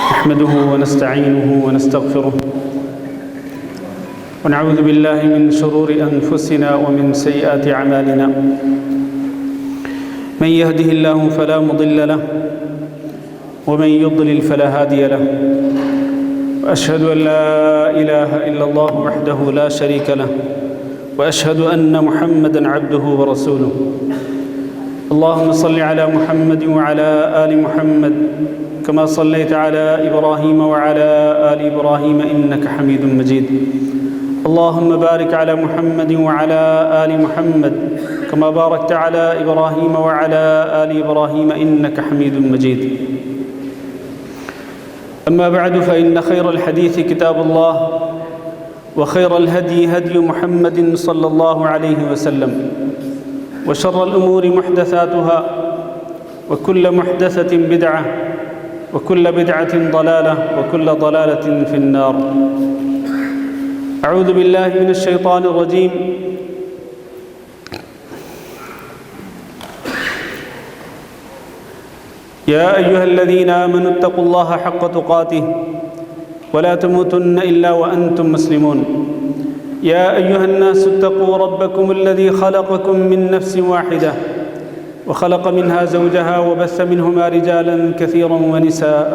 نحمده ونستعينه ونستغفره ونعوذ بالله من شرور أنفسنا ومن سيئات أعمالنا. من يهده الله فلا مضل له ومن يضلل فلا هادي له. وأشهد أن لا إله إلا الله وحده لا شريك له وأشهد أن محمدًا عبده ورسوله. اللهم صل على محمد وعلى آل محمد كما صليت على إبراهيم وعلى آل إبراهيم إنك حميد مجيد. اللهم بارك على محمد وعلى آل محمد كما باركت على إبراهيم وعلى آل إبراهيم إنك حميد مجيد. أما بعد فإن خير الحديث كتاب الله وخير الهدي هدي محمد صلى الله عليه وسلم وشر الأمور محدثاتها وكل محدثة بدعة وكل بدعة ضلالة وكل ضلالة في النار. أعوذ بالله من الشيطان الرجيم. يا أيها الذين آمنوا اتقوا الله حق تقاته ولا تموتن إلا وأنتم مسلمون. يا أيها الناس اتقوا ربكم الذي خلقكم من نفس واحدة وخلق منها زوجها وبث منهما رجالا كثيرا ونساء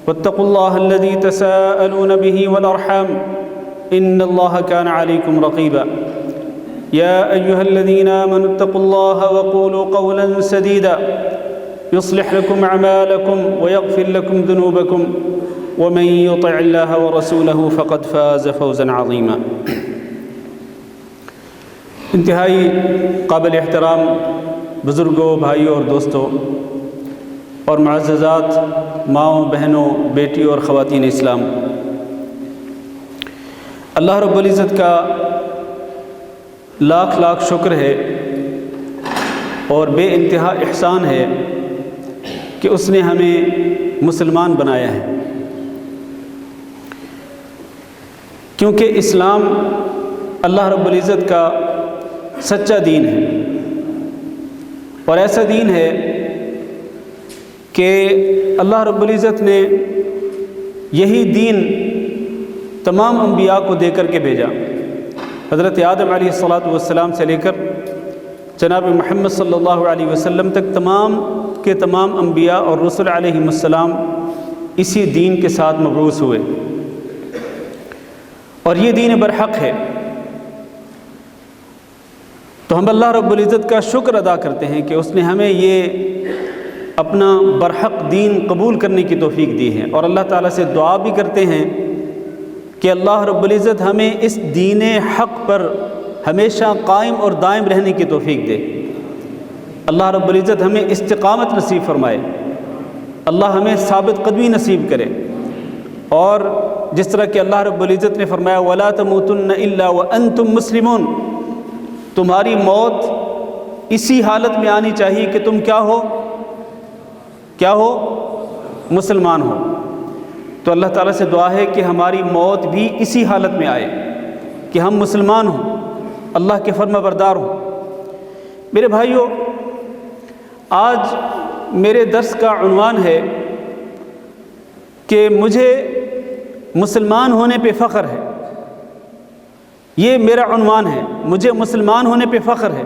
واتقوا الله الذي تساءلون به والأرحام إن الله كان عليكم رقيبا. يا أيها الذين آمنوا اتقوا الله وقولوا قولا سديدا يصلح لكم أعمالكم ويغفر لكم ذنوبكم ومن يطع الله ورسوله فقد فاز فوزا عظيما. انتہائی قابل احترام بزرگوں، بھائیوں اور دوستوں اور معززات ماؤں، بہنوں، بیٹیوں اور خواتین اسلام، اللہ رب العزت کا لاکھ لاکھ شکر ہے اور بے انتہا احسان ہے کہ اس نے ہمیں مسلمان بنایا ہے، کیونکہ اسلام اللہ رب العزت کا سچا دین ہے اور ایسا دین ہے کہ اللہ رب العزت نے یہی دین تمام انبیاء کو دے کر کے بھیجا. حضرت آدم علیہ السلام سے لے کر جناب محمد صلی اللہ علیہ وسلم تک تمام کے تمام انبیاء اور رسل علیہ السلام اسی دین کے ساتھ مبعوث ہوئے اور یہ دین برحق ہے. تو ہم اللہ رب العزت کا شکر ادا کرتے ہیں کہ اس نے ہمیں یہ اپنا برحق دین قبول کرنے کی توفیق دی ہے، اور اللہ تعالیٰ سے دعا بھی کرتے ہیں کہ اللہ رب العزت ہمیں اس دین حق پر ہمیشہ قائم اور دائم رہنے کی توفیق دے. اللہ رب العزت ہمیں استقامت نصیب فرمائے، اللہ ہمیں ثابت قدمی نصیب کرے، اور جس طرح کہ اللہ رب العزت نے فرمایا وَلَا تَمُوتُنَّ إِلَّا وَأَنْتُمْ مُسْلِمُونَ، تمہاری موت اسی حالت میں آنی چاہیے کہ تم کیا ہو؟ مسلمان ہو. تو اللہ تعالیٰ سے دعا ہے کہ ہماری موت بھی اسی حالت میں آئے کہ ہم مسلمان ہوں، اللہ کے فرما بردار ہوں. میرے بھائیوں، آج میرے درس کا عنوان ہے کہ مجھے مسلمان ہونے پہ فخر ہے. یہ میرا عنوان ہے، مجھے مسلمان ہونے پہ فخر ہے.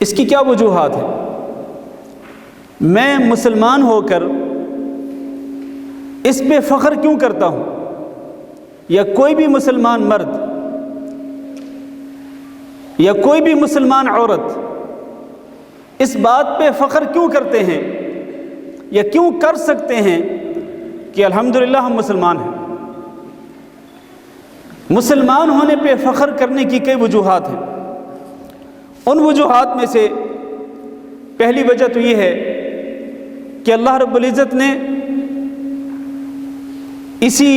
اس کی کیا وجوہات ہیں؟ میں مسلمان ہو کر اس پہ فخر کیوں کرتا ہوں، یا کوئی بھی مسلمان مرد یا کوئی بھی مسلمان عورت اس بات پہ فخر کیوں کرتے ہیں یا کیوں کر سکتے ہیں کہ الحمدللہ ہم مسلمان ہیں؟ مسلمان ہونے پہ فخر کرنے کی کئی وجوہات ہیں. ان وجوہات میں سے پہلی وجہ تو یہ ہے کہ اللہ رب العزت نے اسی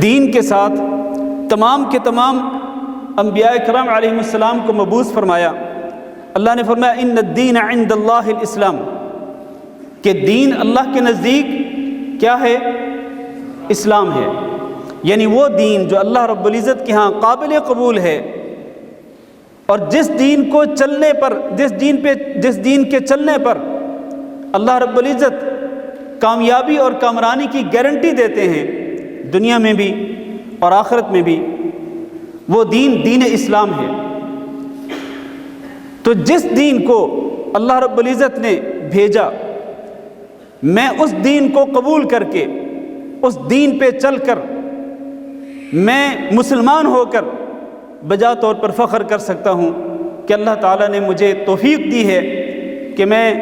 دین کے ساتھ تمام کے تمام انبیاء کرام علیہ السلام کو مبعوث فرمایا. اللہ نے فرمایا ان الدین عند اللہ الاسلام، کہ دین اللہ کے نزدیک کیا ہے؟ اسلام ہے. یعنی وہ دین جو اللہ رب العزت کے ہاں قابل قبول ہے، اور جس دین کے چلنے پر اللہ رب العزت کامیابی اور کامرانی کی گارنٹی دیتے ہیں دنیا میں بھی اور آخرت میں بھی، وہ دین اسلام ہے۔ تو جس دین کو اللہ رب العزت نے بھیجا، میں اس دین کو قبول کر کے اس دین پہ چل کر میں مسلمان ہو کر بجا طور پر فخر کر سکتا ہوں کہ اللہ تعالیٰ نے مجھے توفیق دی ہے کہ میں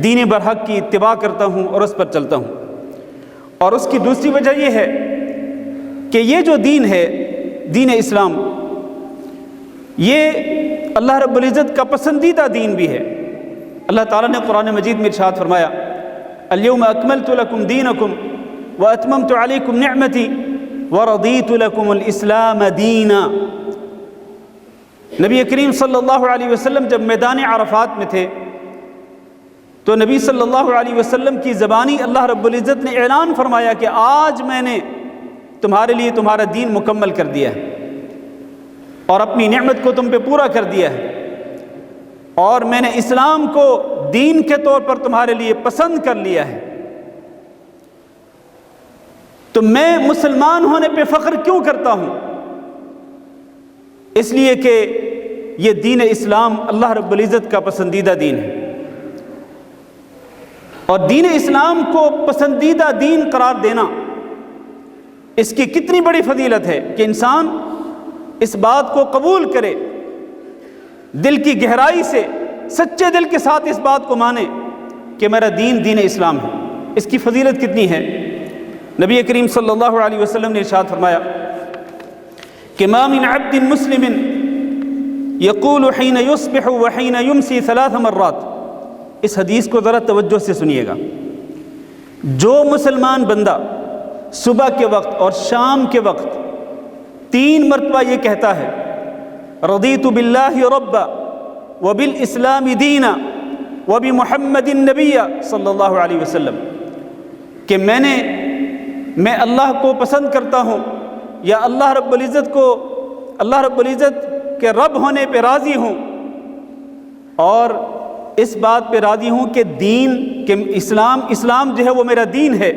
دین برحق کی اتباع کرتا ہوں اور اس پر چلتا ہوں۔ اور اس کی دوسری وجہ یہ ہے کہ یہ جو دین ہے، دین اسلام، یہ اللہ رب العزت کا پسندیدہ دین بھی ہے۔ اللہ تعالیٰ نے قرآن مجید میں ارشاد فرمایا، الیوم اکملت لکم دینکم واتممت علیکم نعمتی ورضیت لکم الاسلام دینا۔ نبی کریم صلی اللہ علیہ وسلم جب میدان عرفات میں تھے تو نبی صلی اللہ علیہ وسلم کی زبانی اللہ رب العزت نے اعلان فرمایا کہ آج میں نے تمہارے لیے تمہارا دین مکمل کر دیا ہے اور اپنی نعمت کو تم پہ پورا کر دیا ہے، اور میں نے اسلام کو دین کے طور پر تمہارے لیے پسند کر لیا ہے۔ تو میں مسلمان ہونے پہ فخر کیوں کرتا ہوں؟ اس لیے کہ یہ دین اسلام اللہ رب العزت کا پسندیدہ دین ہے، اور دین اسلام کو پسندیدہ دین قرار دینا، اس کی کتنی بڑی فضیلت ہے کہ انسان اس بات کو قبول کرے، دل کی گہرائی سے سچے دل کے ساتھ اس بات کو مانے کہ میرا دین اسلام ہے۔ اس کی فضیلت کتنی ہے؟ نبی کریم صلی اللہ علیہ وسلم نے ارشاد فرمایا کہ ما من عبد مسلم یقول حین یصبح وحین یمسی 3 مرات۔ اس حدیث کو ذرا توجہ سے سنیے گا۔ جو مسلمان بندہ صبح کے وقت اور شام کے وقت 3 مرتبہ یہ کہتا ہے، رضیت باللہ ربا وبالاسلام دینا وبمحمد النبی صلی اللہ علیہ وسلم، کہ میں اللہ کو پسند کرتا ہوں، یا اللہ رب العزت کے رب ہونے پہ راضی ہوں، اور اس بات پہ راضی ہوں کہ اسلام جو ہے وہ میرا دین ہے،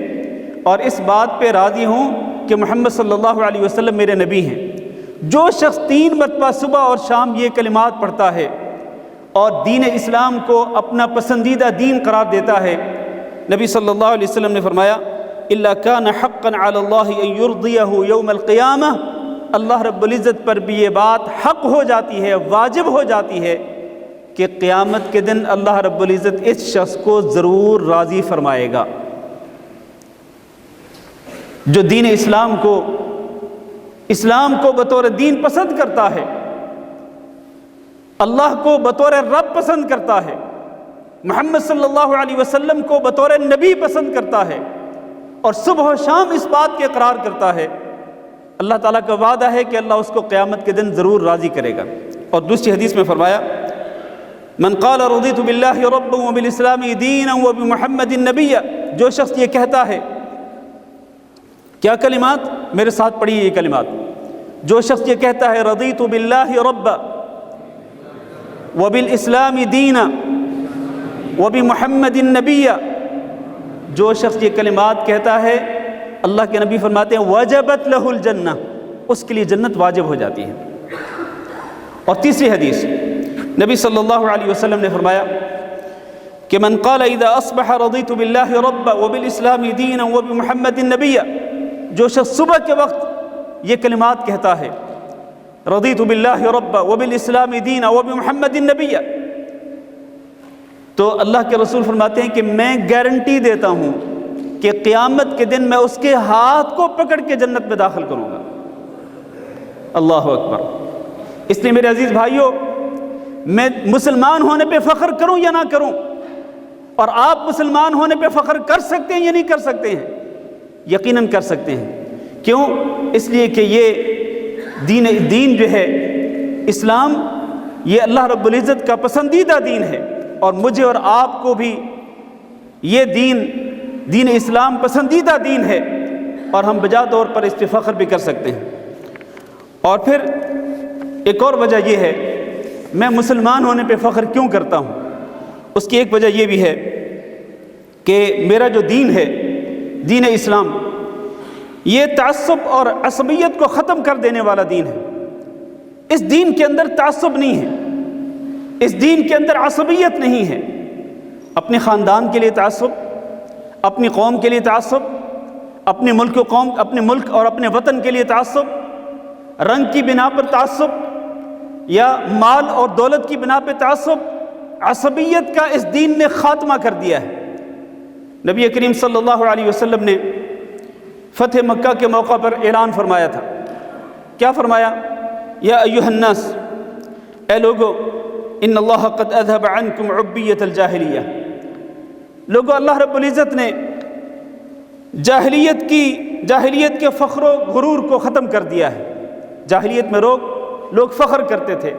اور اس بات پہ راضی ہوں کہ محمد صلی اللہ علیہ وسلم میرے نبی ہیں۔ جو شخص 3 مرتبہ صبح اور شام یہ کلمات پڑھتا ہے اور دین اسلام کو اپنا پسندیدہ دین قرار دیتا ہے، نبی صلی اللہ علیہ وسلم نے فرمایا الا کان حقا علی اللہ ان یرضیہ یوم القیامہ، اللہ رب العزت پر بھی یہ بات حق ہو جاتی ہے، واجب ہو جاتی ہے کہ قیامت کے دن اللہ رب العزت اس شخص کو ضرور راضی فرمائے گا۔ جو دین اسلام کو بطور دین پسند کرتا ہے، اللہ کو بطور رب پسند کرتا ہے، محمد صلی اللہ علیہ وسلم کو بطور نبی پسند کرتا ہے، اور صبح و شام اس بات کے اقرار کرتا ہے، اللہ تعالیٰ کا وعدہ ہے کہ اللہ اس کو قیامت کے دن ضرور راضی کرے گا۔ اور دوسری حدیث میں فرمایا من قال رضیت باللہ ربا وبالاسلام دینا وبمحمد النبی، جو شخص یہ کہتا ہے، کیا کلمات؟ میرے ساتھ پڑھیے یہ کلمات۔ جو شخص یہ کہتا ہے رضیت باللہ ربا وبالاسلام دینا وبمحمد النبی، جو شخص یہ کلمات کہتا ہے، اللہ کے نبی فرماتے ہیں وجبت لہ الجنہ، اس کے لیے جنت واجب ہو جاتی ہے۔ اور تیسری حدیث نبی صلی اللہ علیہ وسلم نے فرمایا کہ من قال اذا اصبح رضیت باللہ ربا وبالاسلام دینا وبمحمد النبی، جو شخص صبح کے وقت یہ کلمات کہتا ہے، رضیت باللہ ربا وبالاسلام دینا وبمحمد النبی، تو اللہ کے رسول فرماتے ہیں کہ میں گارنٹی دیتا ہوں کہ قیامت کے دن میں اس کے ہاتھ کو پکڑ کے جنت میں داخل کروں گا۔ اللہ اکبر۔ اس لیے میرے عزیز بھائیوں، میں مسلمان ہونے پہ فخر کروں یا نہ کروں، اور آپ مسلمان ہونے پہ فخر کر سکتے ہیں یا نہیں کر سکتے ہیں؟ یقیناً کر سکتے ہیں۔ کیوں؟ اس لیے کہ یہ دین جو ہے اسلام، یہ اللہ رب العزت کا پسندیدہ دین ہے، اور مجھے اور آپ کو بھی یہ دین اسلام پسندیدہ دین ہے، اور ہم بجا طور پر اس پہ فخر بھی کر سکتے ہیں۔ اور پھر ایک اور وجہ یہ ہے میں مسلمان ہونے پہ فخر کیوں کرتا ہوں، اس کی ایک وجہ یہ بھی ہے کہ میرا جو دین ہے، دین اسلام، یہ تعصب اور عصبیت کو ختم کر دینے والا دین ہے۔ اس دین کے اندر تعصب نہیں ہے، اس دین کے اندر عصبیت نہیں ہے۔ اپنے خاندان کے لیے تعصب، اپنی قوم کے لیے تعصب، اپنے ملک و قوم، اپنے ملک اور اپنے وطن کے لیے تعصب، رنگ کی بنا پر تعصب یا مال اور دولت کی بنا پہ تعصب، عصبیت کا اس دین نے خاتمہ کر دیا ہے۔ نبی کریم صلی اللہ علیہ وسلم نے فتح مکہ کے موقع پر اعلان فرمایا تھا۔ کیا فرمایا؟ یا ایھا الناس، اے لوگو، ان اللہ قد اذهب عنکم عبیۃ الجاہلیہ، لوگو اللہ رب العزت نے جاہلیت کے فخر و غرور کو ختم کر دیا ہے۔ جاہلیت میں لوگ فخر کرتے تھے،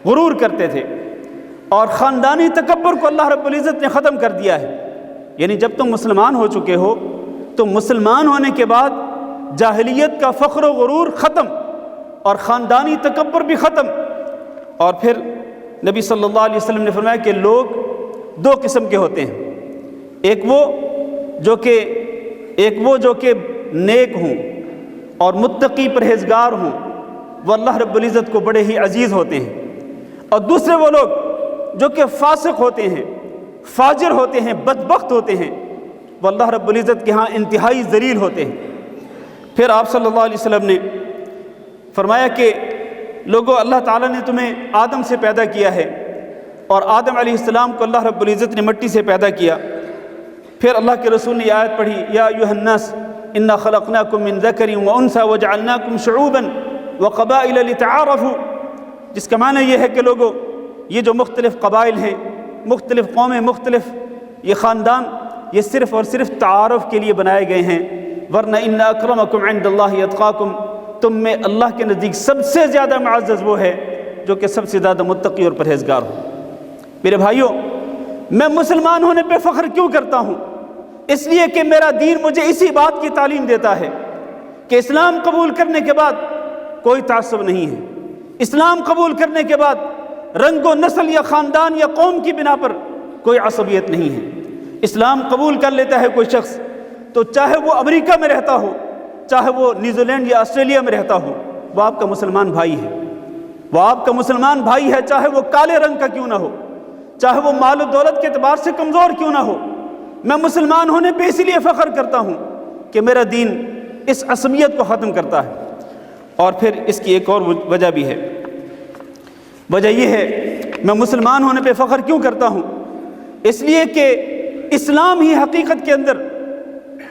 غرور کرتے تھے، اور خاندانی تکبر کو اللہ رب العزت نے ختم کر دیا ہے۔ یعنی جب تم مسلمان ہو چکے ہو تو مسلمان ہونے کے بعد جاہلیت کا فخر و غرور ختم اور خاندانی تکبر بھی ختم۔ اور پھر نبی صلی اللہ علیہ وسلم نے فرمایا کہ لوگ دو قسم کے ہوتے ہیں، ایک وہ جو کہ نیک ہوں اور متقی پرہیزگار ہوں، وہ اللہ رب العزت کو بڑے ہی عزیز ہوتے ہیں، اور دوسرے وہ لوگ جو کہ فاسق ہوتے ہیں، فاجر ہوتے ہیں، بدبخت ہوتے ہیں، وہ اللہ رب العزت کے ہاں انتہائی ذلیل ہوتے ہیں۔ پھر آپ صلی اللہ علیہ وسلم نے فرمایا کہ لوگو، اللہ تعالیٰ نے تمہیں آدم سے پیدا کیا ہے، اور آدم علیہ السلام کو اللہ رب العزت نے مٹی سے پیدا کیا۔ پھر اللہ کے رسول نے یہ آیت پڑھی، یا ایھا الناس انا خلقناکم من ذکر وانثی وجعلناکم شعوبا وقبائل لتعارفوا، جس کا معنی یہ ہے کہ لوگو، یہ جو مختلف قبائل ہیں، مختلف قومیں، مختلف یہ خاندان، یہ صرف اور صرف تعارف کے لیے بنائے گئے ہیں، ورنہ ان اکرمکم عند اللہ اتقاکم، تم میں اللہ کے نزدیک سب سے زیادہ معزز وہ ہے جو کہ سب سے زیادہ متقی اور پرہیزگار ہو۔ میرے بھائیوں، میں مسلمان ہونے پہ فخر کیوں کرتا ہوں؟ اس لیے کہ میرا دین مجھے اسی بات کی تعلیم دیتا ہے کہ اسلام قبول کرنے کے بعد کوئی تعصب نہیں ہے، اسلام قبول کرنے کے بعد رنگ و نسل یا خاندان یا قوم کی بنا پر کوئی عصبیت نہیں ہے۔ اسلام قبول کر لیتا ہے کوئی شخص تو چاہے وہ امریکہ میں رہتا ہو، چاہے وہ نیوزی لینڈ یا آسٹریلیا میں رہتا ہو، وہ آپ کا مسلمان بھائی ہے، وہ آپ کا مسلمان بھائی ہے، چاہے وہ کالے رنگ کا کیوں نہ ہو، چاہے وہ مال و دولت کے اعتبار سے کمزور کیوں نہ ہو۔ میں مسلمان ہونے پہ اسی لیے فخر کرتا ہوں کہ میرا دین اس عصبیت کو ختم کرتا ہے۔ اور پھر اس کی ایک اور وجہ بھی ہے، وجہ یہ ہے میں مسلمان ہونے پہ فخر کیوں کرتا ہوں؟ اس لیے کہ اسلام ہی حقیقت کے اندر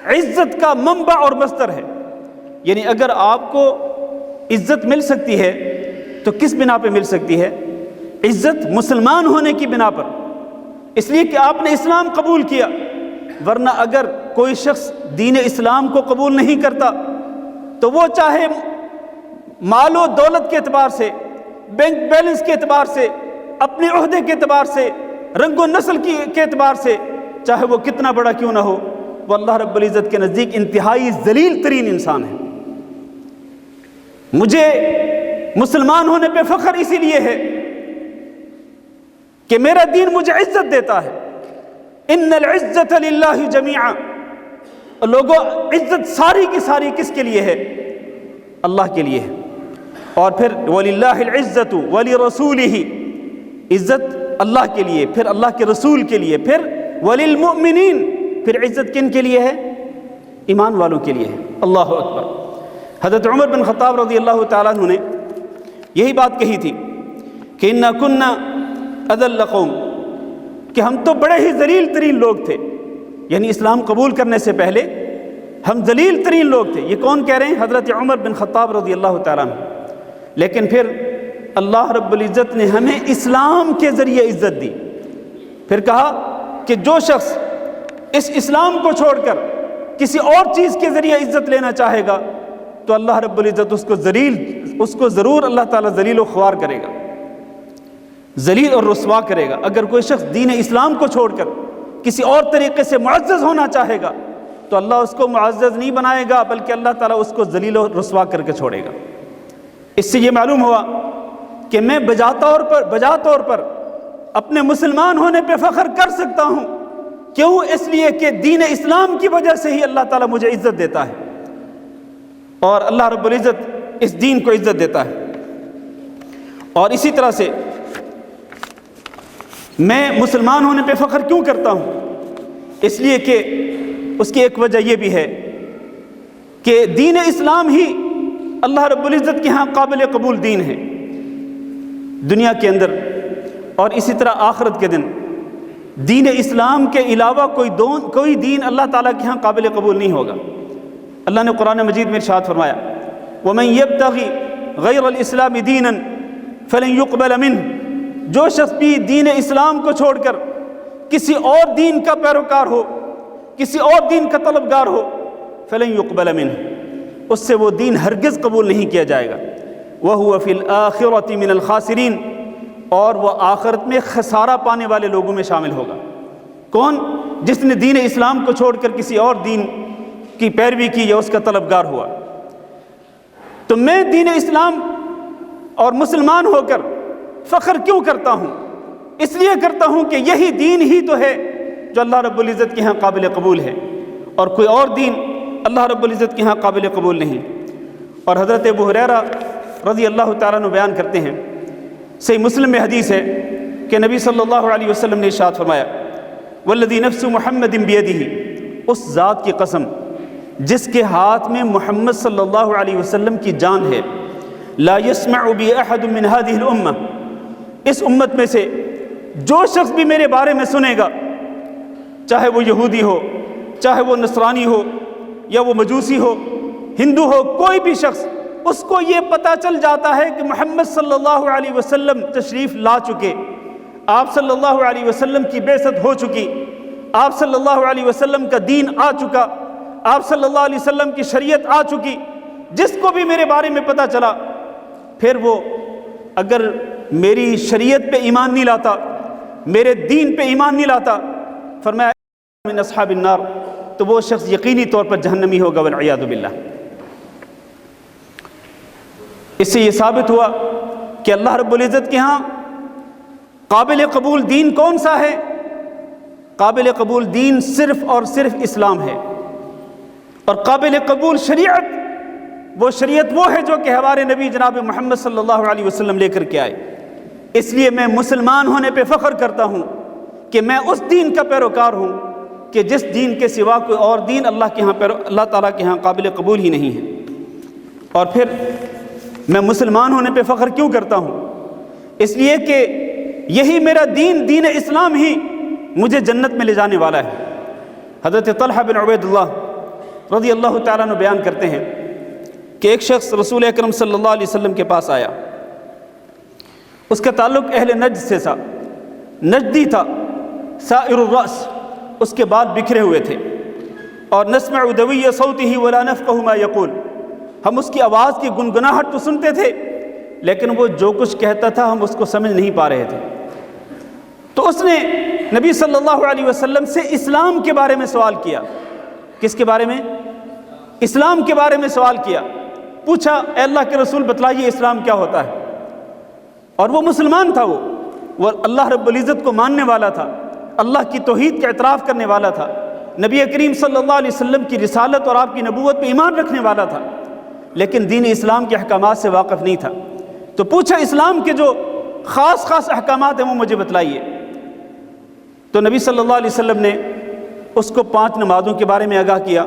عزت کا منبع اور مصدر ہے۔ یعنی اگر آپ کو عزت مل سکتی ہے تو کس بنا پہ مل سکتی ہے؟ عزت مسلمان ہونے کی بنا پر، اس لیے کہ آپ نے اسلام قبول کیا۔ ورنہ اگر کوئی شخص دین اسلام کو قبول نہیں کرتا تو وہ چاہے مال و دولت کے اعتبار سے، بینک بیلنس کے اعتبار سے، اپنے عہدے کے اعتبار سے، رنگ و نسل کے اعتبار سے، چاہے وہ کتنا بڑا کیوں نہ ہو، وہ اللہ رب العزت کے نزدیک انتہائی ذلیل ترین انسان ہے۔ مجھے مسلمان ہونے پہ فخر اسی لیے ہے کہ میرا دین مجھے عزت دیتا ہے۔ ان العزت للہ جمیعا، لوگوں، عزت ساری کی ساری کس کے لیے ہے؟ اللہ کے لیے ہے۔ اور پھر وَلِلَّهِ الْعِزَّةُ وَلِرَسُولِهِ، عزت اللہ کے لیے، پھر اللہ کے رسول کے لیے، پھر وَلِلْمُؤْمِنِينَ، پھر عزت کن کے لیے ہے؟ ایمان والوں کے لیے ہے۔ اللہ اکبر۔ حضرت عمر بن خطاب رضی اللہ تعالیٰ عنہ نے یہی بات کہی تھی کہ اِنَّا كُنَّا أَذَلَّ قَوْمٍ، کہ ہم تو بڑے ہی ذلیل ترین لوگ تھے، یعنی اسلام قبول کرنے سے پہلے ہم ذلیل ترین لوگ تھے۔ یہ کون کہہ رہے ہیں؟ حضرت عمر بن خطاب رضی اللہ تعالیٰ عنہ۔ لیکن پھر اللہ رب العزت نے ہمیں اسلام کے ذریعے عزت دی۔ پھر کہا کہ جو شخص اس اسلام کو چھوڑ کر کسی اور چیز کے ذریعے عزت لینا چاہے گا تو اللہ رب العزت اس کو ضرور اللہ تعالیٰ ذلیل و خوار کرے گا، ذلیل اور رسوا کرے گا۔ اگر کوئی شخص دین اسلام کو چھوڑ کر کسی اور طریقے سے معزز ہونا چاہے گا تو اللہ اس کو معزز نہیں بنائے گا، بلکہ اللہ تعالیٰ اس کو ذلیل و رسوا کر کے چھوڑے گا۔ اس سے یہ معلوم ہوا کہ میں بجا طور پر اپنے مسلمان ہونے پہ فخر کر سکتا ہوں، کیوں؟ اس لیے کہ دین اسلام کی وجہ سے ہی اللہ تعالیٰ مجھے عزت دیتا ہے، اور اللہ رب العزت اس دین کو عزت دیتا ہے۔ اور اسی طرح سے میں مسلمان ہونے پہ فخر کیوں کرتا ہوں؟ اس لیے کہ اس کی ایک وجہ یہ بھی ہے کہ دین اسلام ہی اللہ رب العزت کے ہاں قابل قبول دین ہے دنیا کے اندر، اور اسی طرح آخرت کے دن دین اسلام کے علاوہ کوئی دین اللہ تعالیٰ کے ہاں قابل قبول نہیں ہوگا۔ اللہ نے قرآن مجید میں ارشاد فرمایا وَمَن يَبْتَغِ غَيْرَ الْإِسْلَامِ دِينًا فَلَن يُقْبَلَ مِنْهُ، جو شخص بھی دین اسلام کو چھوڑ کر کسی اور دین کا پیروکار ہو، کسی اور دین کا طلبگار ہو، فَلَن يُقْبَلَ مِنْهُ، اس سے وہ دین ہرگز قبول نہیں کیا جائے گا۔ وَهُوَ فِي الْآخِرَةِ مِنَ الْخَاسِرِينَ، اور وہ آخرت میں خسارہ پانے والے لوگوں میں شامل ہوگا۔ کون؟ جس نے دین اسلام کو چھوڑ کر کسی اور دین کی پیروی کی یا اس کا طلبگار ہوا۔ تو میں دین اسلام اور مسلمان ہو کر فخر کیوں کرتا ہوں؟ اس لیے کرتا ہوں کہ یہی دین ہی تو ہے جو اللہ رب العزت کے ہاں قابل قبول ہے، اور کوئی اور دین اللہ رب العزت کے ہاں قابل قبول نہیں۔ اور حضرت ابو ہریرہ رضی اللہ تعالیٰ عنہ بیان کرتے ہیں، صحیح مسلم میں حدیث ہے کہ نبی صلی اللہ علیہ وسلم نے ارشاد فرمایا والذی نفس محمد بیدہ، اس ذات کی قسم جس کے ہاتھ میں محمد صلی اللہ علیہ وسلم کی جان ہے، لا یسمع بی احد من هذه الامہ، اس امت میں سے جو شخص بھی میرے بارے میں سنے گا، چاہے وہ یہودی ہو، چاہے وہ نصرانی ہو، یا وہ مجوسی ہو، ہندو ہو، کوئی بھی شخص، اس کو یہ پتہ چل جاتا ہے کہ محمد صلی اللہ علیہ وسلم تشریف لا چکے، آپ صلی اللہ علیہ وسلم کی بعثت ہو چکی، آپ صلی اللہ علیہ وسلم کا دین آ چکا، آپ صلی اللہ علیہ وسلم کی شریعت آ چکی، جس کو بھی میرے بارے میں پتہ چلا، پھر وہ اگر میری شریعت پہ ایمان نہیں لاتا، میرے دین پہ ایمان نہیں لاتا، فرمایا من اصحاب النار، تو وہ شخص یقینی طور پر جہنمی ہوگا والعیاذ باللہ۔ اس سے یہ ثابت ہوا کہ اللہ رب العزت کے ہاں قابل قبول دین کون سا ہے؟ قابل قبول دین صرف اور صرف اسلام ہے، اور قابل قبول شریعت وہ ہے جو کہ ہمارے نبی جناب محمد صلی اللہ علیہ وسلم لے کر کے آئے۔ اس لیے میں مسلمان ہونے پہ فخر کرتا ہوں کہ میں اس دین کا پیروکار ہوں کہ جس دین کے سوا کوئی اور دین اللہ تعالیٰ کے ہاں قابل قبول ہی نہیں ہے۔ اور پھر میں مسلمان ہونے پہ فخر کیوں کرتا ہوں؟ اس لیے کہ یہی میرا دین اسلام ہی مجھے جنت میں لے جانے والا ہے۔ حضرت طلحہ بن عبید اللہ رضی اللہ تعالیٰ عنہ بیان کرتے ہیں کہ ایک شخص رسول اکرم صلی اللہ علیہ وسلم کے پاس آیا، اس کا تعلق اہل نجد سے تھا، نجدی تھا، سائر الرأس، اس کے بال بکھرے ہوئے تھے، اور نسمع دوی صوتہ ولا نفقہ ما یقول، ہم اس کی آواز کی گنگناہٹ تو سنتے تھے لیکن وہ جو کچھ کہتا تھا ہم اس کو سمجھ نہیں پا رہے تھے۔ تو اس نے نبی صلی اللہ علیہ وسلم سے اسلام کے بارے میں سوال کیا۔ کس کے بارے میں؟ اسلام کے بارے میں سوال کیا، پوچھا اے اللہ کے رسول بتلائیے اسلام کیا ہوتا ہے۔ اور وہ مسلمان تھا، وہ اللہ رب العزت کو ماننے والا تھا، اللہ کی توحید کا اعتراف کرنے والا تھا، نبی کریم صلی اللہ علیہ وسلم کی رسالت اور آپ کی نبوت پہ ایمان رکھنے والا تھا، لیکن دین اسلام کے احکامات سے واقف نہیں تھا۔ تو پوچھا اسلام کے جو خاص احکامات ہیں وہ مجھے بتلائیے۔ تو نبی صلی اللہ علیہ وسلم نے اس کو 5 نمازوں کے بارے میں آگاہ کیا،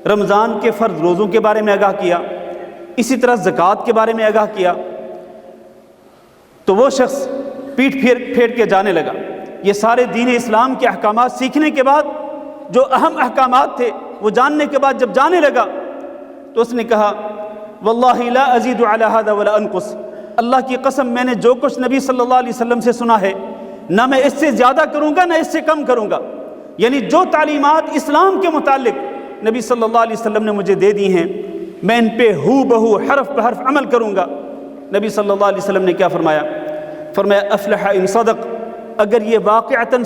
رمضان کے فرض روزوں کے بارے میں آگاہ کیا، اسی طرح زکوٰۃ کے بارے میں آگاہ کیا۔ تو وہ شخص پیٹھ پھیر کے جانے لگا۔ یہ سارے دین اسلام کے احکامات سیکھنے کے بعد، جو اہم احکامات تھے وہ جاننے کے بعد جب جانے لگا تو اس نے کہا واللہ لا ازید علی ھذا ولا انقص، اللہ کی قسم میں نے جو کچھ نبی صلی اللہ علیہ وسلم سے سنا ہے نہ میں اس سے زیادہ کروں گا نہ اس سے کم کروں گا، یعنی جو تعلیمات اسلام کے متعلق نبی صلی اللہ علیہ وسلم نے مجھے دے دی ہیں میں ان پہ ہو بہو حرف بحرف عمل کروں گا۔ نبی صلی اللہ علیہ وسلم نے کیا فرمایا؟ فرمایا افلح ان صدق، اگر یہ واقعتاً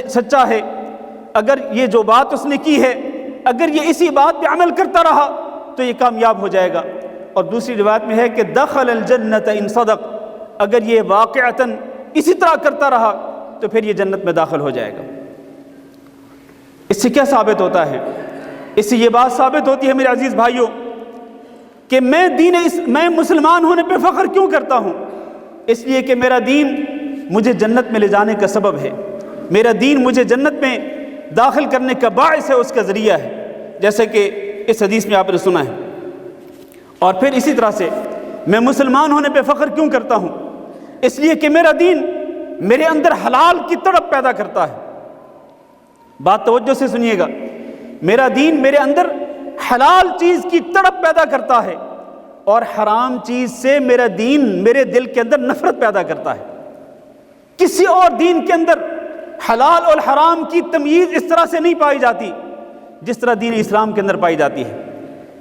سچا ہے، اگر یہ جو بات اس نے کی ہے اگر یہ اسی بات پہ عمل کرتا رہا تو یہ کامیاب ہو جائے گا۔ اور دوسری روایت میں ہے کہ دخل الجنت ان صدق، اگر یہ واقعتاً اسی طرح کرتا رہا تو پھر یہ جنت میں داخل ہو جائے گا۔ اس سے کیا ثابت ہوتا ہے؟ اس سے یہ بات ثابت ہوتی ہے میرے عزیز بھائیوں کہ میں مسلمان ہونے پہ فخر کیوں کرتا ہوں؟ اس لیے کہ میرا دین مجھے جنت میں لے جانے کا سبب ہے، میرا دین مجھے جنت میں داخل کرنے کا باعث ہے، اس کا ذریعہ ہے، جیسے کہ اس حدیث میں آپ نے سنا ہے۔ اور پھر اسی طرح سے میں مسلمان ہونے پہ فخر کیوں کرتا ہوں؟ اس لیے کہ میرا دین میرے اندر حلال کی تڑپ پیدا کرتا ہے۔ بات توجہ سے سنیے گا، میرا دین میرے اندر حلال چیز کی تڑپ پیدا کرتا ہے، اور حرام چیز سے میرا دین میرے دل کے اندر نفرت پیدا کرتا ہے۔ کسی اور دین کے اندر حلال اور حرام کی تمییز اس طرح سے نہیں پائی جاتی جس طرح دین اسلام کے اندر پائی جاتی ہے۔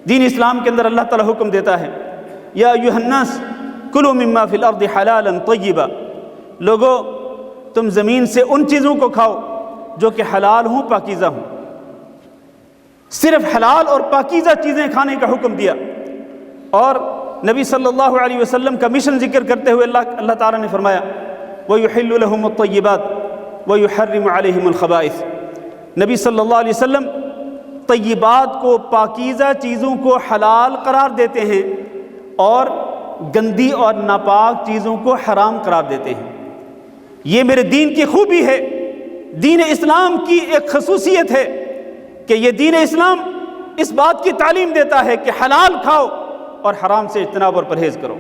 دین اسلام کے اندر اللہ تعالیٰ حکم دیتا ہے، یا ایھا الناس کلوا مما فی الارض حلالا طیبا، لوگو تم زمین سے ان چیزوں کو کھاؤ جو کہ حلال ہوں، پاکیزہ ہوں۔ صرف حلال اور پاکیزہ چیزیں کھانے کا حکم دیا، اور نبی صلی اللہ علیہ وسلم کا مشن ذکر کرتے ہوئے اللہ تعالیٰ نے فرمایا وَيُحِلُّ لَهُمُ الطَّيِّبَاتِ وَيُحَرِّمُ عَلَيْهِمُ الْخَبَائِثِ، نبی صلی اللہ علیہ وسلم طیبات کو، پاکیزہ چیزوں کو حلال قرار دیتے ہیں اور گندی اور ناپاک چیزوں کو حرام قرار دیتے ہیں۔ یہ میرے دین کی خوبی ہے، دین اسلام کی ایک خصوصیت ہے کہ یہ دین اسلام اس بات کی تعلیم دیتا ہے کہ حلال کھاؤ اور حرام سے اجتناب اور پرہیز کرو۔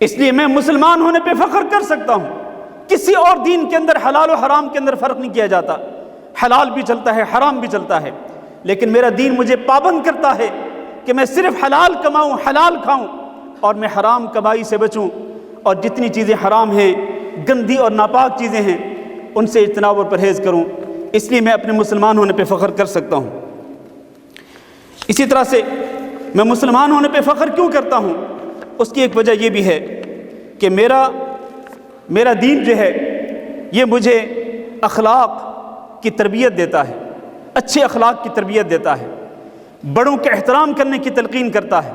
اس لیے میں مسلمان ہونے پہ فخر کر سکتا ہوں۔ کسی اور دین کے اندر حلال و حرام کے اندر فرق نہیں کیا جاتا، حلال بھی چلتا ہے، حرام بھی چلتا ہے، لیکن میرا دین مجھے پابند کرتا ہے کہ میں صرف حلال کماؤں، حلال کھاؤں، اور میں حرام کمائی سے بچوں، اور جتنی چیزیں حرام ہیں، گندی اور ناپاک چیزیں ہیں، ان سے اجتناب اور پرہیز کروں۔ اس لیے میں اپنے مسلمان ہونے پہ فخر کر سکتا ہوں۔ اسی طرح سے میں مسلمان ہونے پہ فخر کیوں کرتا ہوں؟ اس کی ایک وجہ یہ بھی ہے کہ میرا دین جو ہے یہ مجھے اخلاق کی تربیت دیتا ہے، اچھے اخلاق کی تربیت دیتا ہے، بڑوں کا احترام کرنے کی تلقین کرتا ہے،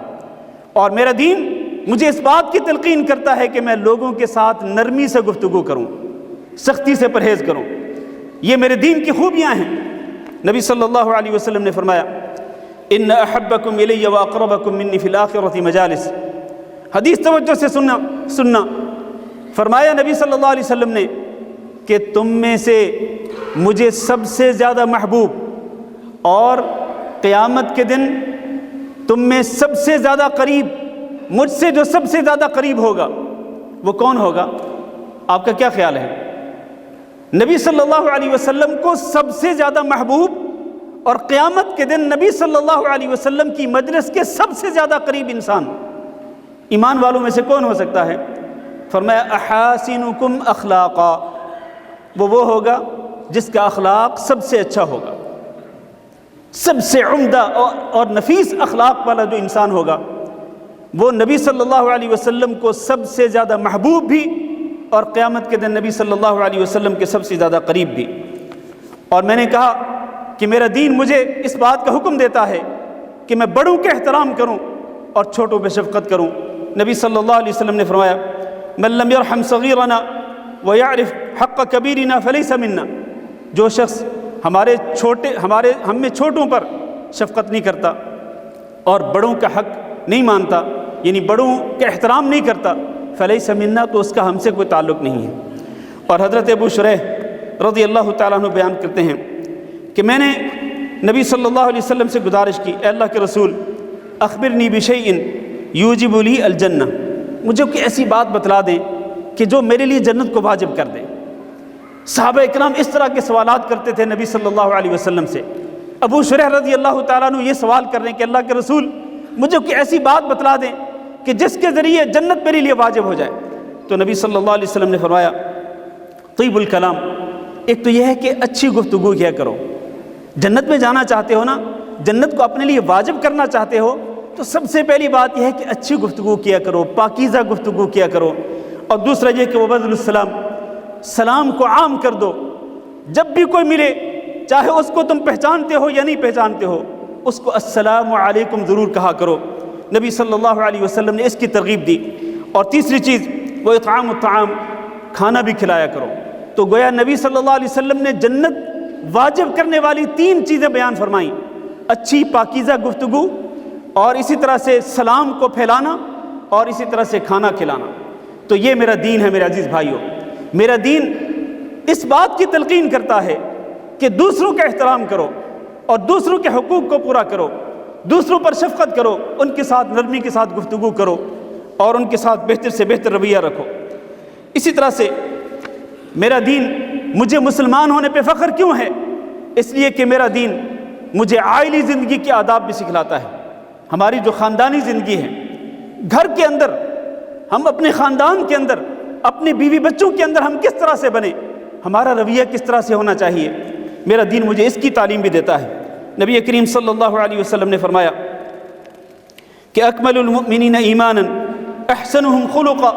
اور میرا دین مجھے اس بات کی تلقین کرتا ہے کہ میں لوگوں کے ساتھ نرمی سے گفتگو کروں، سختی سے پرہیز کروں۔ یہ میرے دین کی خوبیاں ہیں۔ نبی صلی اللہ علیہ وسلم نے فرمایا ان احبکم الی واقربکم منی فی الآخرۃ مجالس، حدیث توجہ سے سننا، فرمایا نبی صلی اللہ علیہ وسلم نے کہ تم میں سے مجھے سب سے زیادہ محبوب اور قیامت کے دن تم میں سب سے زیادہ قریب، مجھ سے جو سب سے زیادہ قریب ہوگا وہ کون ہوگا؟ آپ کا کیا خیال ہے؟ نبی صلی اللہ علیہ وسلم کو سب سے زیادہ محبوب اور قیامت کے دن نبی صلی اللہ علیہ وسلم کی مجلس کے سب سے زیادہ قریب انسان ایمان والوں میں سے کون ہو سکتا ہے؟ فرمایا احاسنکم اخلاقا، وہ ہوگا جس کا اخلاق سب سے اچھا ہوگا، سب سے عمدہ اور نفیس اخلاق والا جو انسان ہوگا وہ نبی صلی اللہ علیہ وسلم کو سب سے زیادہ محبوب بھی، اور قیامت کے دن نبی صلی اللہ علیہ وسلم کے سب سے زیادہ قریب بھی۔ اور میں نے کہا کہ میرا دین مجھے اس بات کا حکم دیتا ہے کہ میں بڑوں کے احترام کروں اور چھوٹوں پہ شفقت کروں۔ نبی صلی اللہ علیہ وسلم نے فرمایا من لم يرحم صغیرنا ويعرف حق کبیرنا فلیس منا، جو شخص ہم میں چھوٹوں پر شفقت نہیں کرتا اور بڑوں کا حق نہیں مانتا، یعنی بڑوں کا احترام نہیں کرتا، فلیس منا، تو اس کا ہم سے کوئی تعلق نہیں ہے۔ اور حضرت ابو شریح رضی اللہ تعالیٰ عنہ بیان کرتے ہیں کہ میں نے نبی صلی اللہ علیہ وسلم سے گزارش کی، اے اللہ کے رسول اخبرنی بشیء یوجب لی الجنہ، مجھے کوئی ایسی بات بتلا دیں کہ جو میرے لیے جنت کو واجب کر دے۔ صحابہ اکرام اس طرح کے سوالات کرتے تھے نبی صلی اللہ علیہ وسلم سے۔ ابو شریح رضی اللہ تعالیٰ عنہ یہ سوال کر رہے ہیں کہ اللہ کے رسول مجھے کوئی ایسی بات بتلا دیں کہ جس کے ذریعے جنت میرے لیے واجب ہو جائے۔ تو نبی صلی اللہ علیہ وسلم نے فرمایا طیب الکلام، ایک تو یہ ہے کہ اچھی گفتگو کیا کرو۔ جنت میں جانا چاہتے ہو نا، جنت کو اپنے لیے واجب کرنا چاہتے ہو، تو سب سے پہلی بات یہ ہے کہ اچھی گفتگو کیا کرو، پاکیزہ گفتگو کیا کرو۔ اور دوسرا یہ کہ وبذل السلام، سلام کو عام کر دو، جب بھی کوئی ملے چاہے اس کو تم پہچانتے ہو یا نہیں پہچانتے ہو، اس کو السلام علیکم ضرور کہا کرو۔ نبی صلی اللہ علیہ وسلم نے اس کی ترغیب دی۔ اور تیسری چیز وہ اطعام الطعام، کھانا بھی کھلایا کرو۔ تو گویا نبی صلی اللہ علیہ وسلم نے جنت واجب کرنے والی 3 چیزیں بیان فرمائیں، اچھی پاکیزہ گفتگو، اور اسی طرح سے سلام کو پھیلانا، اور اسی طرح سے کھانا کھلانا۔ تو یہ میرا دین ہے میرے عزیز بھائیوں۔ میرا دین اس بات کی تلقین کرتا ہے کہ دوسروں کا احترام کرو اور دوسروں کے حقوق کو پورا کرو، دوسروں پر شفقت کرو، ان کے ساتھ نرمی کے ساتھ گفتگو کرو اور ان کے ساتھ بہتر سے بہتر رویہ رکھو۔ اسی طرح سے میرا دین مجھے مسلمان ہونے پہ فخر کیوں ہے؟ اس لیے کہ میرا دین مجھے عائلی زندگی کے آداب بھی سکھلاتا ہے۔ ہماری جو خاندانی زندگی ہے، گھر کے اندر ہم اپنے خاندان کے اندر، اپنے بیوی بچوں کے اندر ہم کس طرح سے بنیں، ہمارا رویہ کس طرح سے ہونا چاہیے، میرا دین مجھے اس کی تعلیم بھی دیتا ہے۔ نبی کریم صلی اللہ علیہ وسلم نے فرمایا کہ اکمل المؤمنین ایمانا احسنہم خلقا،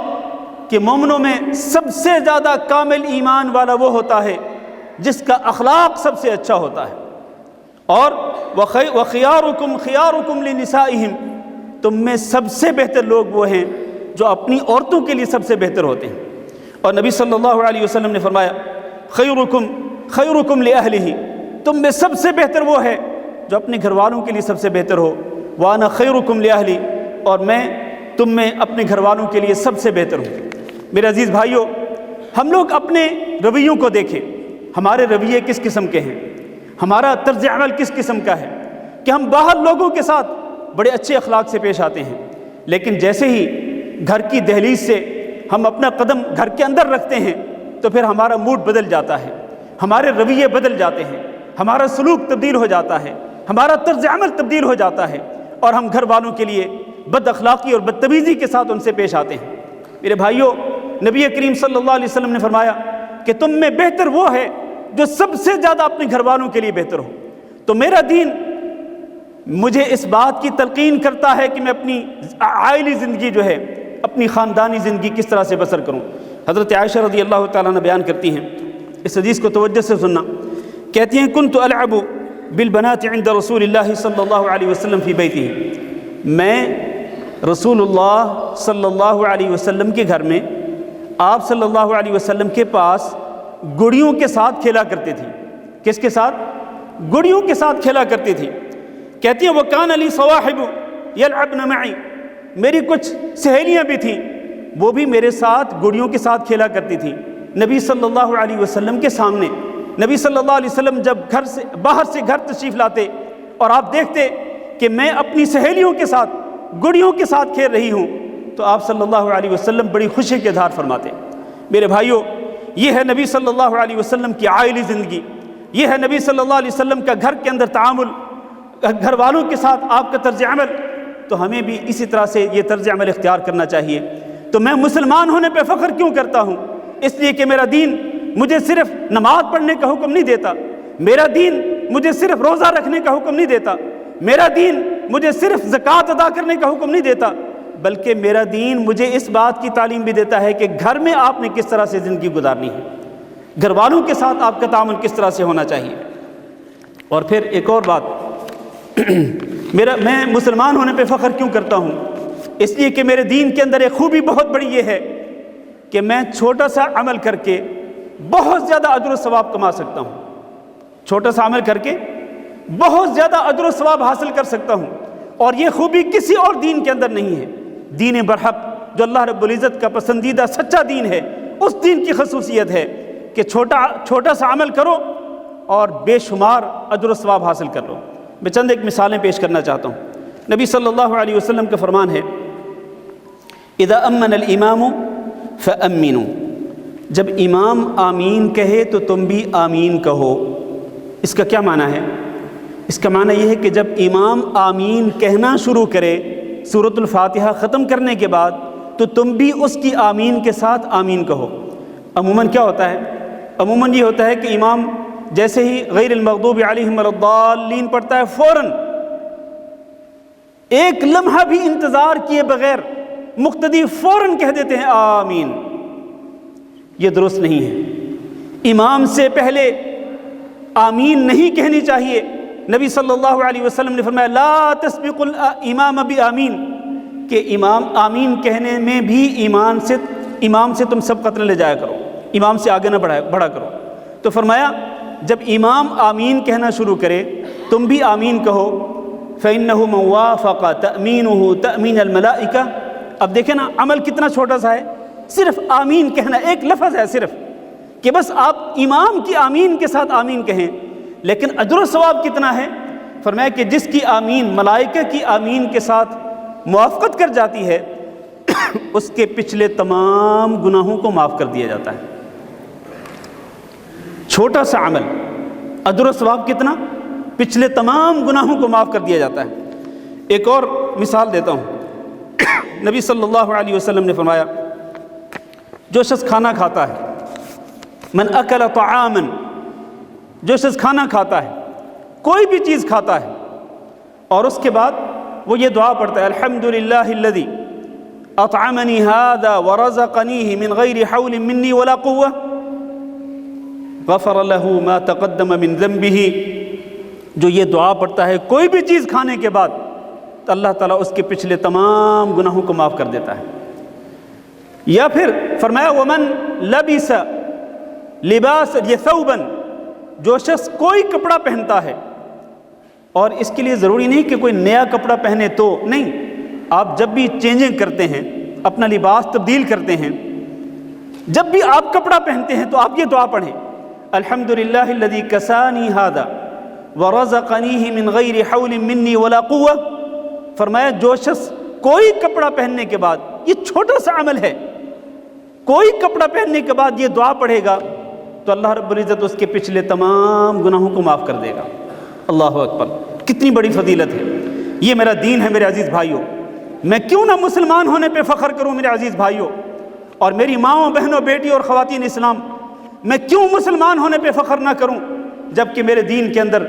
کہ مومنوں میں سب سے زیادہ کامل ایمان والا وہ ہوتا ہے جس کا اخلاق سب سے اچھا ہوتا ہے، اور وخیارکم خیارکم لنسائہم، تم میں سب سے بہتر لوگ وہ ہیں جو اپنی عورتوں کے لیے سب سے بہتر ہوتے ہیں۔ اور نبی صلی اللہ علیہ وسلم نے فرمایا خیرکم خیرکم لأہلہ، تم میں سب سے بہتر وہ ہے جو اپنے گھر والوں کے لیے سب سے بہتر ہو، وانا خیرکم لأہلی، اور میں تم میں اپنے گھر والوں کے لیے سب سے بہتر ہوں۔ میرے عزیز بھائیوں، ہم لوگ اپنے رویوں کو دیکھیں، ہمارے رویے کس قسم کے ہیں، ہمارا طرز عمل کس قسم کا ہے، کہ ہم باہر لوگوں کے ساتھ بڑے اچھے اخلاق سے پیش آتے ہیں، لیکن جیسے ہی گھر کی دہلیز سے ہم اپنا قدم گھر کے اندر رکھتے ہیں تو پھر ہمارا موڈ بدل جاتا ہے، ہمارے رویے بدل جاتے ہیں، ہمارا سلوک تبدیل ہو جاتا ہے، ہمارا طرز عمل تبدیل ہو جاتا ہے، اور ہم گھر والوں کے لیے بد اخلاقی اور بدتمیزی کے ساتھ ان سے پیش آتے ہیں۔ میرے بھائیوں، نبی کریم صلی اللہ علیہ وسلم نے فرمایا کہ تم میں بہتر وہ ہے جو سب سے زیادہ اپنے گھر والوں کے لیے بہتر ہو۔ تو میرا دین مجھے اس بات کی تلقین کرتا ہے کہ میں اپنی عائلی زندگی جو ہے، اپنی خاندانی زندگی کس طرح سے بسر کروں۔ حضرت عائشہ رضی اللہ تعالیٰ عنہ بیان کرتی ہیں، اس حدیث کو توجہ سے سننا، کہتی ہیں کنت العب بالبنات عند رسول اللہ صلی اللہ علیہ وسلم فی بیتہ، میں رسول اللہ صلی اللہ علیہ وسلم کے گھر میں آپ صلی اللہ علیہ وسلم کے پاس گڑیوں کے ساتھ کھیلا کرتی تھی۔ کس کے ساتھ؟ گڑیوں کے ساتھ کھیلا کرتی تھی۔ کہتی ہیں وَكَانَ لِي صَوَاحِبُ يَلْعَبْنَ مَعِي، میری کچھ سہیلیاں بھی تھیں، وہ بھی میرے ساتھ گڑیوں کے ساتھ کھیلا کرتی تھیں نبی صلی اللہ علیہ وسلم کے سامنے۔ نبی صلی اللہ علیہ وسلم جب باہر سے گھر تشریف لاتے اور آپ دیکھتے کہ میں اپنی سہیلیوں کے ساتھ گڑیوں کے ساتھ کھیل رہی ہوں تو آپ صلی اللہ علیہ وسلم بڑی خوشی کے اظہار فرماتے۔ میرے بھائیوں، یہ ہے نبی صلی اللہ علیہ وسلم کی عائلی زندگی، یہ ہے نبی صلی اللہ علیہ وسلم کا گھر کے اندر تعامل، گھر والوں کے ساتھ آپ کا طرز عمل۔ تو ہمیں بھی اسی طرح سے یہ طرز عمل اختیار کرنا چاہیے۔ تو میں مسلمان ہونے پہ فخر کیوں کرتا ہوں؟ اس لیے کہ میرا دین مجھے صرف نماز پڑھنے کا حکم نہیں دیتا، میرا دین مجھے صرف روزہ رکھنے کا حکم نہیں دیتا، میرا دین مجھے صرف زکوٰۃ ادا کرنے کا حکم نہیں دیتا، بلکہ میرا دین مجھے اس بات کی تعلیم بھی دیتا ہے کہ گھر میں آپ نے کس طرح سے زندگی گزارنی ہے، گھر والوں کے ساتھ آپ کا تعامل کس طرح سے ہونا چاہیے۔ اور پھر ایک اور بات، میں مسلمان ہونے پہ فخر کیوں کرتا ہوں؟ اس لیے کہ میرے دین کے اندر ایک خوبی بہت بڑی یہ ہے کہ میں چھوٹا سا عمل کر کے بہت زیادہ اجر و ثواب کما سکتا ہوں، چھوٹا سا عمل کر کے بہت زیادہ اجر و ثواب حاصل کر سکتا ہوں، اور یہ خوبی کسی اور دین کے اندر نہیں ہے۔ دین برحق جو اللہ رب العزت کا پسندیدہ سچا دین ہے، اس دین کی خصوصیت ہے کہ چھوٹا سا عمل کرو اور بے شمار اجر و ثواب حاصل کر لو۔ میں چند ایک مثالیں پیش کرنا چاہتا ہوں۔ نبی صلی اللہ علیہ وسلم کا فرمان ہے اذا امن الامام فامنوا، جب امام آمین کہے تو تم بھی آمین کہو۔ اس کا کیا معنی ہے؟ اس کا معنی یہ ہے کہ جب امام آمین کہنا شروع کرے سورۃ الفاتحہ ختم کرنے کے بعد تو تم بھی اس کی آمین کے ساتھ آمین کہو۔ عموماً کیا ہوتا ہے؟ عموماً یہ ہوتا ہے کہ امام جیسے ہی غیر المغضوب علیہم ولا الضالین پڑھتا ہے، فوراً ایک لمحہ بھی انتظار کیے بغیر مقتدی فوراً کہہ دیتے ہیں آمین۔ یہ درست نہیں ہے، امام سے پہلے آمین نہیں کہنی چاہیے۔ نبی صلی اللہ علیہ وسلم نے فرمایا لا تسبقوا الامام بآمین، کہ امام آمین کہنے میں بھی امام سے تم سبقت نہ لے جایا کرو، امام سے آگے نہ بڑھا کرو۔ تو فرمایا جب امام آمین کہنا شروع کرے تم بھی آمین کہو، فَإِنَّهُ مَنْ وَافَقَ تَأْمِينُهُ تَأْمِينَ الْمَلَائِكَةِ۔ اب دیکھیں نا عمل کتنا چھوٹا سا ہے، صرف آمین کہنا ایک لفظ ہے، صرف کہ بس آپ امام کی آمین کے ساتھ آمین کہیں، لیکن اجر و ثواب کتنا ہے؟ فرمایا کہ جس کی آمین ملائکہ کی آمین کے ساتھ موافقت کر جاتی ہے اس کے پچھلے تمام گناہوں کو معاف کر دیا جاتا ہے۔ چھوٹا سا عمل، اجر و ثواب کتنا؟ پچھلے تمام گناہوں کو معاف کر دیا جاتا ہے۔ ایک اور مثال دیتا ہوں، نبی صلی اللہ علیہ وسلم نے فرمایا جو شخص کھانا کھاتا ہے، من اکل طعاما، جو شخص کھانا کھاتا ہے، کوئی بھی چیز کھاتا ہے، اور اس کے بعد وہ یہ دعا پڑھتا ہے الحمدللہ الذی اطعمنی ھذا ورزقنیہ من غیر حول منی ولا قوہ غفر لہ ما تقدم من ذنبہ، جو یہ دعا پڑھتا ہے کوئی بھی چیز کھانے کے بعد تو اللہ تعالیٰ اس کے پچھلے تمام گناہوں کو معاف کر دیتا ہے۔ یا پھر فرمایا ومن لبس لباس ثوبا، جو شخص کوئی کپڑا پہنتا ہے، اور اس کے لیے ضروری نہیں کہ کوئی نیا کپڑا پہنے تو نہیں، آپ جب بھی چینجنگ کرتے ہیں، اپنا لباس تبدیل کرتے ہیں، جب بھی آپ کپڑا پہنتے ہیں تو آپ یہ دعا پڑھیں الحمدللہ الذی کسانی ھذا ورزقنیہ من غیر حول منی ولا قوہ۔ فرمایا جو شخص کوئی کپڑا پہننے کے بعد، یہ چھوٹا سا عمل ہے، کوئی کپڑا پہننے کے بعد یہ دعا پڑھے گا تو اللہ رب العزت اس کے پچھلے تمام گناہوں کو معاف کر دے گا۔ اللہ اکبر، کتنی بڑی فضیلت ہے، یہ میرا دین ہے میرے عزیز بھائیوں۔ میں کیوں نہ مسلمان ہونے پہ فخر کروں میرے عزیز بھائیوں، اور میری ماؤں بہنوں بیٹی اور خواتین اسلام، میں کیوں مسلمان ہونے پہ فخر نہ کروں جبکہ میرے دین کے اندر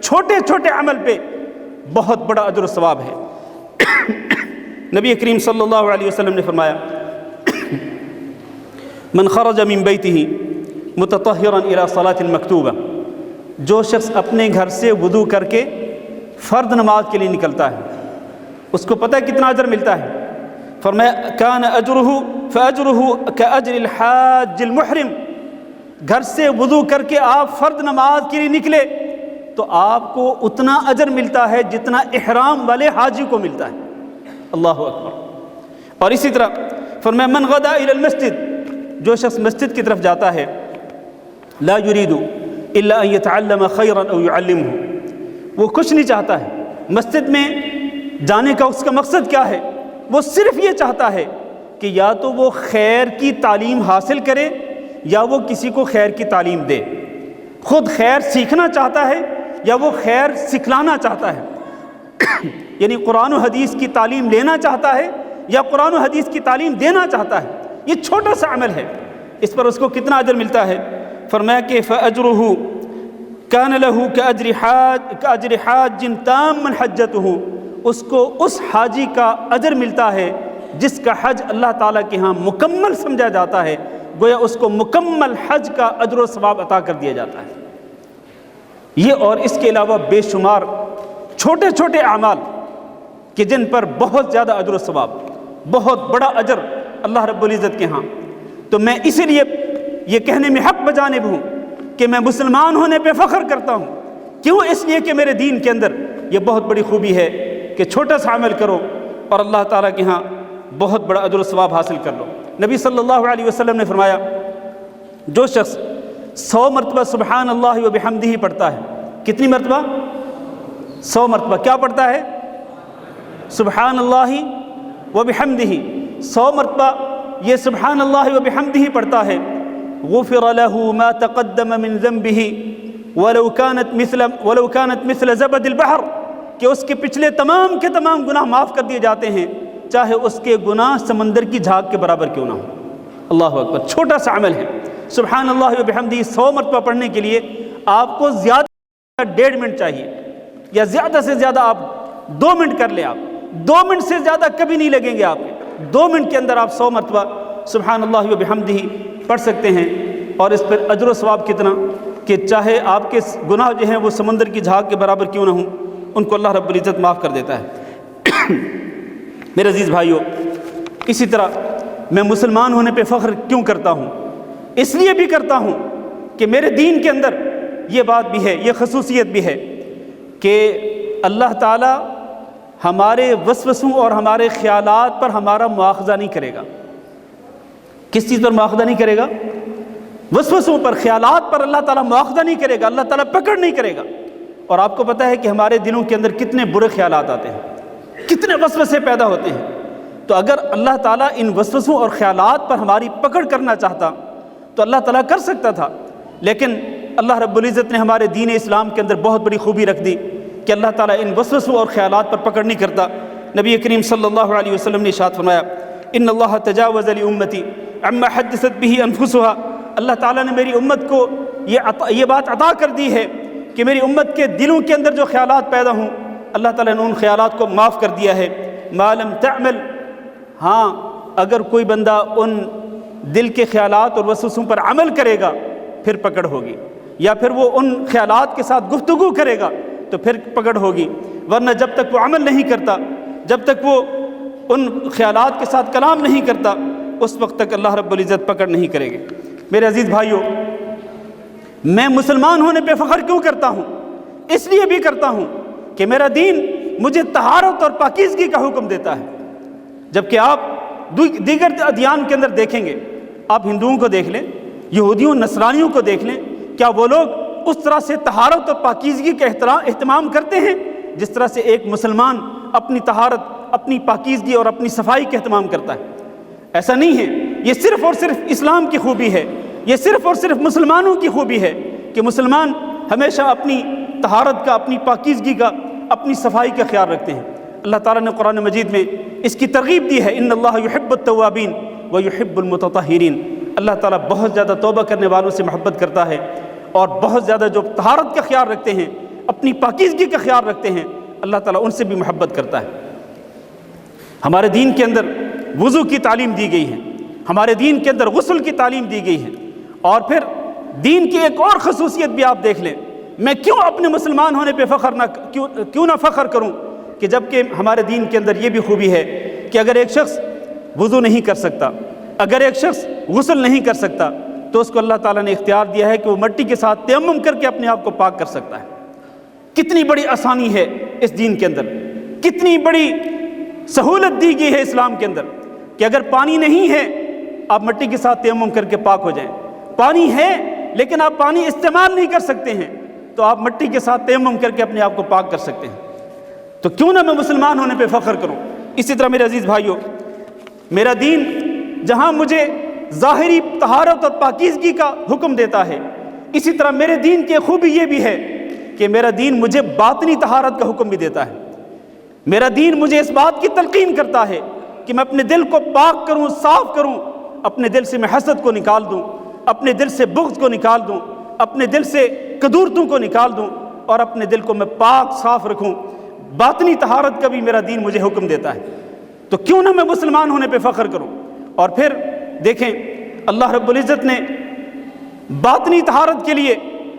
چھوٹے چھوٹے عمل پہ بہت بڑا اجر و ثواب ہے۔ نبی کریم صلی اللہ علیہ وسلم نے فرمایا من خرج من بیتہ متطہرا الی صلاۃ المکتوبہ، جو شخص اپنے گھر سے وضو کر کے فرض نماز کے لیے نکلتا ہے، اس کو پتہ ہے کتنا اجر ملتا ہے؟ فرمایا کان اجرہ فاجرہ کاجر الحاج المحرم، گھر سے وضو کر کے آپ فرض نماز کے لیے نکلے تو آپ کو اتنا اجر ملتا ہے جتنا احرام والے حاجی کو ملتا ہے۔ اللہ اکبر۔ اور اسی طرح فرمایا من غدا الی المسجد، جو شخص مسجد کی طرف جاتا ہے لا یرید الا ان یتعلم خیرا او یعلمہ، وہ کچھ نہیں چاہتا ہے، مسجد میں جانے کا اس کا مقصد کیا ہے؟ وہ صرف یہ چاہتا ہے کہ یا تو وہ خیر کی تعلیم حاصل کرے یا وہ کسی کو خیر کی تعلیم دے، خود خیر سیکھنا چاہتا ہے یا وہ خیر سکھلانا چاہتا ہے، یعنی قرآن و حدیث کی تعلیم لینا چاہتا ہے یا قرآن و حدیث کی تعلیم دینا چاہتا ہے۔ یہ چھوٹا سا عمل ہے، اس پر اس کو کتنا اجر ملتا ہے؟ فرمایا کہ فَأَجْرُهُ كَانَ لَهُ كَأَجْرِ حَاجٍ تَامًّا حَجَّتُهُ، اس کو اس حاجی کا اجر ملتا ہے جس کا حج اللہ تعالیٰ کے ہاں مکمل سمجھا جاتا ہے، گویا اس کو مکمل حج کا اجر و ثواب عطا کر دیا جاتا ہے۔ یہ اور اس کے علاوہ بے شمار چھوٹے چھوٹے اعمال کہ جن پر بہت زیادہ اجر و ثواب، بہت بڑا اجر اللہ رب العزت کے ہاں۔ تو میں اسی لیے یہ کہنے میں حق بجانب ہوں کہ میں مسلمان ہونے پہ فخر کرتا ہوں۔ کیوں؟ اس لیے کہ میرے دین کے اندر یہ بہت بڑی خوبی ہے کہ چھوٹا سا عمل کرو اور اللہ تعالیٰ کے ہاں بہت بڑا اجر و ثواب حاصل کر لو۔ نبی صلی اللہ علیہ وسلم نے فرمایا جو شخص 100 مرتبہ سبحان اللہ و بحمدہ پڑھتا ہے، کتنی مرتبہ؟ 100 مرتبہ کیا پڑھتا ہے؟ سبحان اللہ و بحمدہ، 100 مرتبہ یہ سبحان اللہ و بحمدہ پڑھتا ہے، غفر له ما تقدم من ذنبه ولو كانت مثل زبد البحر، کہ اس کے پچھلے تمام کے تمام گناہ معاف کر دیے جاتے ہیں چاہے اس کے گناہ سمندر کی جھاگ کے برابر کیوں نہ ہو۔ اللہ اکبر، چھوٹا سا عمل ہے۔ سبحان اللہ و بحمدہ 100 مرتبہ پڑھنے کے لیے آپ کو زیادہ 1.5 منٹ چاہیے، یا زیادہ سے زیادہ آپ 2 منٹ کر لیں، آپ 2 منٹ سے زیادہ کبھی نہیں لگیں گے آپ کے، 2 منٹ کے اندر آپ 100 مرتبہ سبحان اللہ و بحمدہ پڑھ سکتے ہیں۔ اور اس پر اجر و ثواب کتنا کہ چاہے آپ کے گناہ جو ہیں وہ سمندر کی جھاگ کے برابر کیوں نہ ہوں، ان کو اللہ رب العزت معاف کر دیتا ہے۔ میرے عزیز بھائیوں، اسی طرح میں مسلمان ہونے پہ فخر کیوں کرتا ہوں؟ اس لیے بھی کرتا ہوں کہ میرے دین کے اندر یہ بات بھی ہے، یہ خصوصیت بھی ہے کہ اللہ تعالیٰ ہمارے وسوسوں اور ہمارے خیالات پر ہمارا مواخذہ نہیں کرے گا۔ کس چیز پر مواخذہ نہیں کرے گا؟ وسوسوں پر، خیالات پر اللہ تعالیٰ مواخذہ نہیں کرے گا، اللہ تعالیٰ پکڑ نہیں کرے گا۔ اور آپ کو پتہ ہے کہ ہمارے دلوں کے اندر کتنے برے خیالات آتے ہیں، کتنے وسوسے پیدا ہوتے ہیں۔ تو اگر اللہ تعالیٰ ان وسوسوں اور خیالات پر ہماری پکڑ کرنا چاہتا تو اللہ تعالیٰ کر سکتا تھا، لیکن اللہ رب العزت نے ہمارے دین اسلام کے اندر بہت بڑی خوبی رکھ دی کہ اللہ تعالیٰ ان وسوسوں اور خیالات پر پکڑ نہیں کرتا۔ نبی کریم صلی اللہ علیہ وسلم نے ارشاد فرمایا، ان اللہ تجاوز لامتی عما حدثت به انفسها، اللہ تعالیٰ نے میری امت کو یہ بات عطا کر دی ہے کہ میری امت کے دلوں کے اندر جو خیالات پیدا ہوں، اللہ تعالیٰ نے ان خیالات کو معاف کر دیا ہے۔ ما لم تعمل، ہاں اگر کوئی بندہ ان دل کے خیالات اور وسوسوں پر عمل کرے گا پھر پکڑ ہوگی، یا پھر وہ ان خیالات کے ساتھ گفتگو کرے گا تو پھر پکڑ ہوگی، ورنہ جب تک وہ عمل نہیں کرتا، جب تک وہ ان خیالات کے ساتھ کلام نہیں کرتا، اس وقت تک اللہ رب العزت پکڑ نہیں کرے گے۔ میرے عزیز بھائیوں، میں مسلمان ہونے پہ فخر کیوں کرتا ہوں؟ اس لیے بھی کرتا ہوں کہ میرا دین مجھے طہارت اور پاکیزگی کا حکم دیتا ہے، جبکہ آپ دیگر ادیان کے اندر دیکھیں گے، آپ ہندوؤں کو دیکھ لیں، یہودیوں نصرانیوں کو دیکھ لیں، کیا وہ لوگ اس طرح سے طہارت اور پاکیزگی کا اہتمام کرتے ہیں جس طرح سے ایک مسلمان اپنی طہارت، اپنی پاکیزگی اور اپنی صفائی کا اہتمام کرتا ہے؟ ایسا نہیں ہے۔ یہ صرف اور صرف اسلام کی خوبی ہے، یہ صرف اور صرف مسلمانوں کی خوبی ہے کہ مسلمان ہمیشہ اپنی طہارت کا، اپنی پاکیزگی کا، اپنی صفائی کا خیال رکھتے ہیں۔ اللہ تعالیٰ نے قرآن مجید میں اس کی ترغیب دی ہے، ان اللہ یحب التوابین ویحب المتطہرین، اللہ تعالیٰ بہت زیادہ توبہ کرنے والوں سے محبت کرتا ہے، اور بہت زیادہ جو طہارت کا خیال رکھتے ہیں، اپنی پاکیزگی کا خیال رکھتے ہیں، اللہ تعالیٰ ان سے بھی محبت کرتا ہے۔ ہمارے دین کے اندر وضو کی تعلیم دی گئی ہے، ہمارے دین کے اندر غسل کی تعلیم دی گئی ہے، اور پھر دین کی ایک اور خصوصیت بھی آپ دیکھ لیں، میں کیوں اپنے مسلمان ہونے پہ کیوں نہ فخر کروں کہ جبکہ ہمارے دین کے اندر یہ بھی خوبی ہے کہ اگر ایک شخص وضو نہیں کر سکتا، اگر ایک شخص غسل نہیں کر سکتا، تو اس کو اللہ تعالیٰ نے اختیار دیا ہے کہ وہ مٹی کے ساتھ تیمم کر کے اپنے آپ کو پاک کر سکتا ہے۔ کتنی بڑی آسانی ہے اس دین کے اندر، کتنی بڑی سہولت دی گئی ہے اسلام کے اندر کہ اگر پانی نہیں ہے آپ مٹی کے ساتھ تیمم کر کے پاک ہو جائیں، پانی ہے لیکن آپ پانی استعمال نہیں کر سکتے ہیں تو آپ مٹی کے ساتھ تیمم کر کے اپنے آپ کو پاک کر سکتے ہیں۔ تو کیوں نہ میں مسلمان ہونے پہ فخر کروں؟ اسی طرح میرے عزیز بھائیوں، میرا دین جہاں مجھے ظاہری طہارت اور پاکیزگی کا حکم دیتا ہے، اسی طرح میرے دین کی خوبی یہ بھی ہے کہ میرا دین مجھے باطنی طہارت کا حکم بھی دیتا ہے۔ میرا دین مجھے اس بات کی تلقین کرتا ہے کہ میں اپنے دل کو پاک کروں، صاف کروں، اپنے دل سے میں حسد کو نکال دوں، اپنے دل سے بغض کو نکال دوں، اپنے دل سے کدورتوں کو نکال دوں، اور اپنے دل کو میں پاک صاف رکھوں۔ باطنی طہارت کا بھی میرا دین مجھے حکم دیتا ہے، تو کیوں نہ میں مسلمان ہونے پہ فخر کروں؟ اور پھر دیکھیں، اللہ رب العزت نے باطنی طہارت کے لیے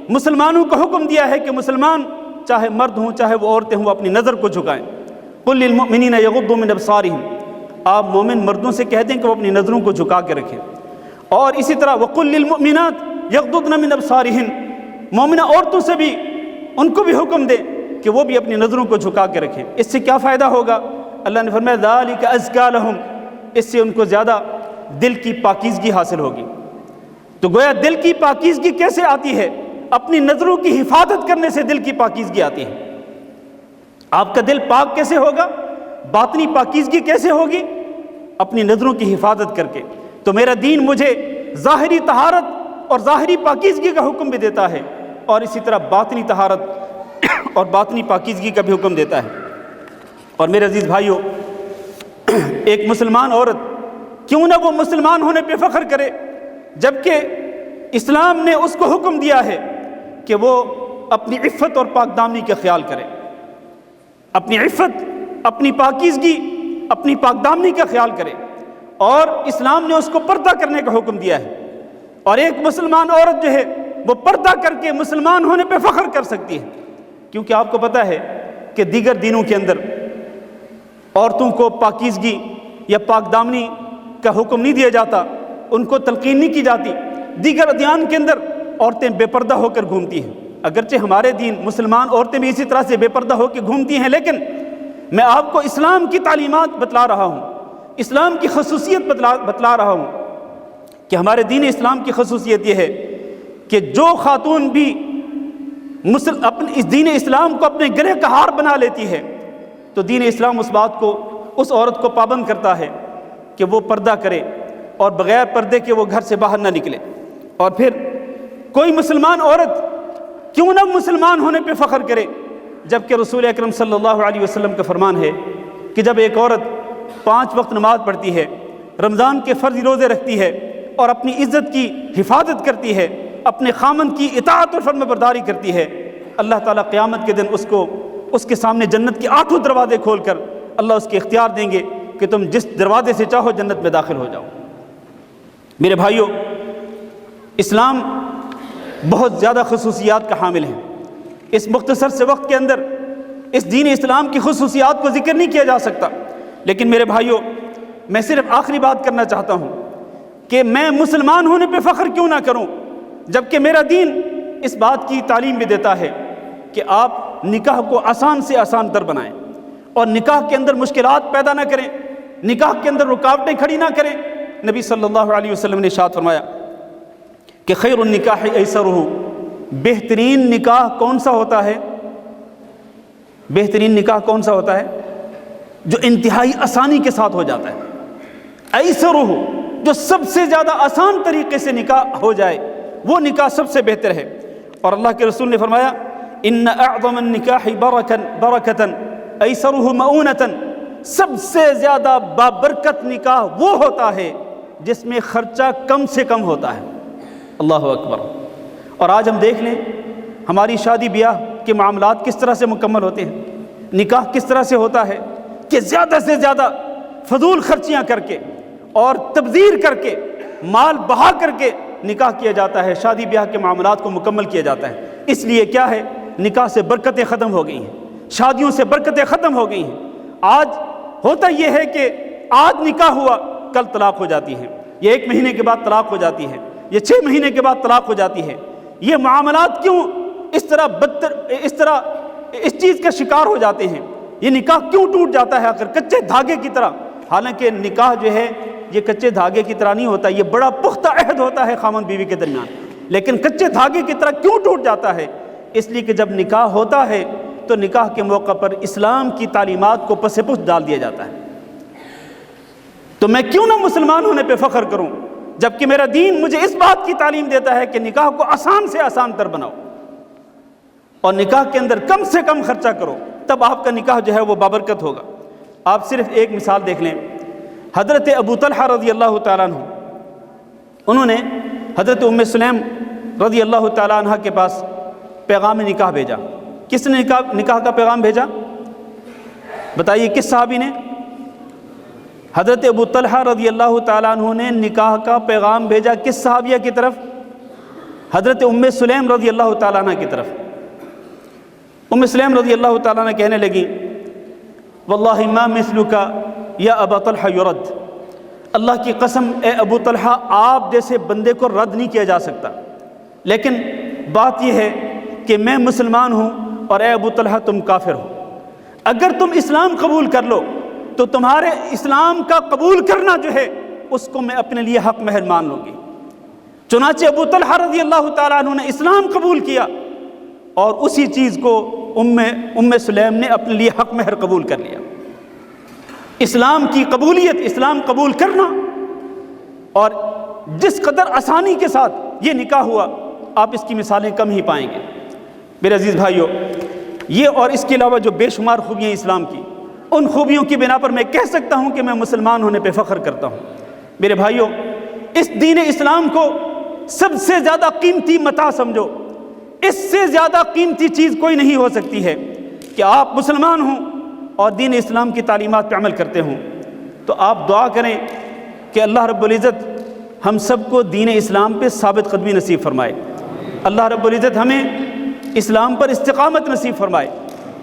مسلمانوں کو حکم دیا ہے کہ مسلمان چاہے مرد ہوں چاہے وہ عورتیں ہوں اپنی نظر کو جھکائیں۔ قل للمؤمنین یغضوا من ابصارہم، آپ مومن مردوں سے کہہ دیں کہ وہ اپنی نظروں کو جھکا کے رکھیں، اور اسی طرح وقل للمؤمنات یغضضن من ابصارہن، مومنہ عورتوں سے بھی ان کو بھی حکم دیں کہ وہ بھی اپنی نظروں کو جھکا کے رکھیں۔ اس سے کیا فائدہ ہوگا؟ اللہ نے فرمایا ذالک ازکی لہم، اس سے ان کو زیادہ دل کی پاکیزگی حاصل ہوگی۔ تو گویا دل کی پاکیزگی کیسے آتی ہے؟ اپنی نظروں کی حفاظت کرنے سے دل کی پاکیزگی آتی ہے۔ آپ کا دل پاک کیسے ہوگا؟ باطنی پاکیزگی کیسے ہوگی؟ اپنی نظروں کی حفاظت کر کے۔ تو میرا دین مجھے ظاہری طہارت اور ظاہری پاکیزگی کا حکم بھی دیتا ہے، اور اسی طرح باطنی طہارت اور باطنی پاکیزگی کا بھی حکم دیتا ہے۔ اور میرے عزیز بھائیوں، ایک مسلمان عورت کیوں نہ وہ مسلمان ہونے پہ فخر کرے، جبکہ اسلام نے اس کو حکم دیا ہے کہ وہ اپنی عفت اور پاک دامنی کا خیال کرے، اپنی عفت، اپنی پاکیزگی، اپنی پاک دامنی کا خیال کرے، اور اسلام نے اس کو پردہ کرنے کا حکم دیا ہے۔ اور ایک مسلمان عورت جو ہے وہ پردہ کر کے مسلمان ہونے پہ فخر کر سکتی ہے، کیونکہ آپ کو پتہ ہے کہ دیگر دینوں کے اندر عورتوں کو پاکیزگی یا پاک دامنی کا حکم نہیں دیا جاتا، ان کو تلقین نہیں کی جاتی۔ دیگر ادیان کے اندر عورتیں بے پردہ ہو کر گھومتی ہیں، اگرچہ ہمارے دین مسلمان عورتیں بھی اسی طرح سے بے پردہ ہو کے گھومتی ہیں، لیکن میں آپ کو اسلام کی تعلیمات بتلا رہا ہوں، اسلام کی خصوصیت بتلا رہا ہوں کہ ہمارے دین اسلام کی خصوصیت یہ ہے کہ جو خاتون بھی اپنے اس دین اسلام کو اپنے گلے کا ہار بنا لیتی ہے تو دین اسلام اس بات کو، اس عورت کو پابند کرتا ہے کہ وہ پردہ کرے اور بغیر پردے کے وہ گھر سے باہر نہ نکلے۔ اور پھر کوئی مسلمان عورت کیوں نہ مسلمان ہونے پہ فخر کرے، جبکہ رسول اکرم صلی اللہ علیہ وسلم کا فرمان ہے کہ جب ایک عورت 5 وقت نماز پڑھتی ہے، رمضان کے فرض روزے رکھتی ہے اور اپنی عزت کی حفاظت کرتی ہے، اپنے خامند کی اطاعت اور فرما برداری کرتی ہے، اللہ تعالیٰ قیامت کے دن اس کے سامنے جنت کے 8 دروازے کھول کر اللہ اس کے اختیار دیں گے کہ تم جس دروازے سے چاہو جنت میں داخل ہو جاؤ۔ میرے بھائیوں، اسلام بہت زیادہ خصوصیات کا حامل ہے۔ اس مختصر سے وقت کے اندر اس دین اسلام کی خصوصیات کو ذکر نہیں کیا جا سکتا، لیکن میرے بھائیوں، میں صرف آخری بات کرنا چاہتا ہوں کہ میں مسلمان ہونے پہ فخر کیوں نہ کروں، جبکہ میرا دین اس بات کی تعلیم بھی دیتا ہے کہ آپ نکاح کو آسان سے آسان تر بنائیں اور نکاح کے اندر مشکلات پیدا نہ کریں، نکاح کے اندر رکاوٹیں کھڑی نہ کریں۔ نبی صلی اللہ علیہ وسلم نے ارشاد فرمایا کہ خیر النکاح ایسرہ، بہترین نکاح کون سا ہوتا ہے؟ بہترین نکاح کون سا ہوتا ہے؟ جو انتہائی آسانی کے ساتھ ہو جاتا ہے۔ ایسرہ، جو سب سے زیادہ آسان طریقے سے نکاح ہو جائے، وہ نکاح سب سے بہتر ہے۔ اور اللہ کے رسول نے فرمایا ان اعظم النکاح برکتا ایسرہ مؤونتا، سب سے زیادہ بابرکت نکاح وہ ہوتا ہے جس میں خرچہ کم سے کم ہوتا ہے۔ اللہ اکبر۔ اور آج ہم دیکھ لیں ہماری شادی بیاہ کے معاملات کس طرح سے مکمل ہوتے ہیں، نکاح کس طرح سے ہوتا ہے کہ زیادہ سے زیادہ فضول خرچیاں کر کے اور تبذیر کر کے، مال بہا کر کے نکاح کیا جاتا ہے، شادی بیاہ کے معاملات کو مکمل کیا جاتا ہے۔ اس لیے کیا ہے، نکاح سے برکتیں ختم ہو گئی ہیں، شادیوں سے برکتیں ختم ہو گئی ہیں۔ آج ہوتا یہ ہے کہ آج نکاح ہوا، کل طلاق ہو جاتی ہے، یہ 1 مہینے کے بعد طلاق ہو جاتی ہے، یہ 6 مہینے کے بعد طلاق ہو جاتی ہے۔ یہ معاملات کیوں اس طرح اس چیز کا شکار ہو جاتے ہیں؟ یہ نکاح کیوں ٹوٹ جاتا ہے آخر کچے دھاگے کی طرح؟ حالانکہ نکاح جو ہے یہ کچے دھاگے کی طرح نہیں ہوتا، یہ بڑا پختہ عہد ہوتا ہے خامند بیوی کے درمیان، لیکن کچے دھاگے کی طرح کیوں ٹوٹ جاتا ہے؟ اس لیے کہ جب نکاح ہوتا ہے تو نکاح کے موقع پر اسلام کی تعلیمات کو پس پش ڈال دیا جاتا ہے۔ تو میں کیوں نہ مسلمان ہونے پہ فخر کروں، جبکہ میرا دین مجھے اس بات کی تعلیم دیتا ہے کہ نکاح کو آسان سے آسان تر بناؤ اور نکاح کے اندر کم سے کم خرچہ کرو، تب آپ کا نکاح جو ہے وہ بابرکت ہوگا۔ آپ صرف ایک مثال دیکھ لیں، حضرت ابو طلحہ رضی اللہ تعالیٰ عنہ، انہوں نے حضرت ام سلیم رضی اللہ تعالیٰ عنہ کے پاس پیغام نکاح بھیجا۔ کس نے نکاح کا پیغام بھیجا؟ بتائیے کس صحابی نے؟ حضرت ابو طلحہ رضی اللہ تعالیٰ عنہ نے نکاح کا پیغام بھیجا کس صحابیہ کی طرف؟ حضرت ام سلیم رضی اللہ تعالیٰ عنہ کی طرف۔ ام سلیم رضی اللہ تعالیٰ عنہ کہنے لگی واللہ ما مثلک یا ابا طلحہ یرد، اللہ کی قسم اے ابو طلحہ آپ جیسے بندے کو رد نہیں کیا جا سکتا، لیکن بات یہ ہے کہ میں مسلمان ہوں اور اے ابو طلحہ تم کافر ہو، اگر تم اسلام قبول کر لو تو تمہارے اسلام کا قبول کرنا جو ہے اس کو میں اپنے لیے حق مہر مان لوں گی۔ چنانچہ ابو طلحہ رضی اللہ تعالیٰ عنہ نے اسلام قبول کیا اور اسی چیز کو ام سلیم نے اپنے لیے حق مہر قبول کر لیا۔ اسلام کی قبولیت، اسلام قبول کرنا، اور جس قدر آسانی کے ساتھ یہ نکاح ہوا، آپ اس کی مثالیں کم ہی پائیں گے۔ میرے عزیز بھائیوں، یہ اور اس کے علاوہ جو بے شمار خوبیاں اسلام کی، ان خوبیوں کی بنا پر میں کہہ سکتا ہوں کہ میں مسلمان ہونے پہ فخر کرتا ہوں۔ میرے بھائیوں، اس دین اسلام کو سب سے زیادہ قیمتی متاع سمجھو، اس سے زیادہ قیمتی چیز کوئی نہیں ہو سکتی ہے کہ آپ مسلمان ہوں اور دین اسلام کی تعلیمات پہ عمل کرتے ہوں۔ تو آپ دعا کریں کہ اللہ رب العزت ہم سب کو دین اسلام پہ ثابت قدمی نصیب فرمائے، اللہ رب العزت ہمیں اسلام پر استقامت نصیب فرمائے،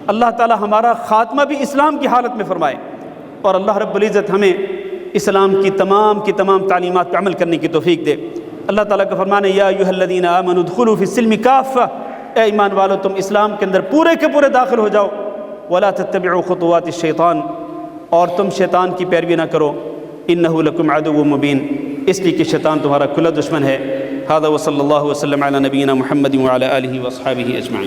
اللہ تعالی ہمارا خاتمہ بھی اسلام کی حالت میں فرمائے، اور اللہ رب العزت ہمیں اسلام کی تمام تعلیمات پہ عمل کرنے کی توفیق دے۔ اللہ تعالیٰ کا فرمان ہے یا ایھا الذین آمنوا ادخلوا فی السلم کافہ اے ایمان والو تم اسلام کے اندر پورے کے پورے داخل ہو جاؤ، ولا تتبعوا خطوات الشیطان، اور تم شیطان کی پیروی نہ کرو، انہ لکم عدو مبین، اس لیے کہ شیطان تمہارا کھلا دشمن ہے۔ ھذا وصلی اللہ وسلم علی نبینا محمد وعلی آلہ واصحابہ اجمعین۔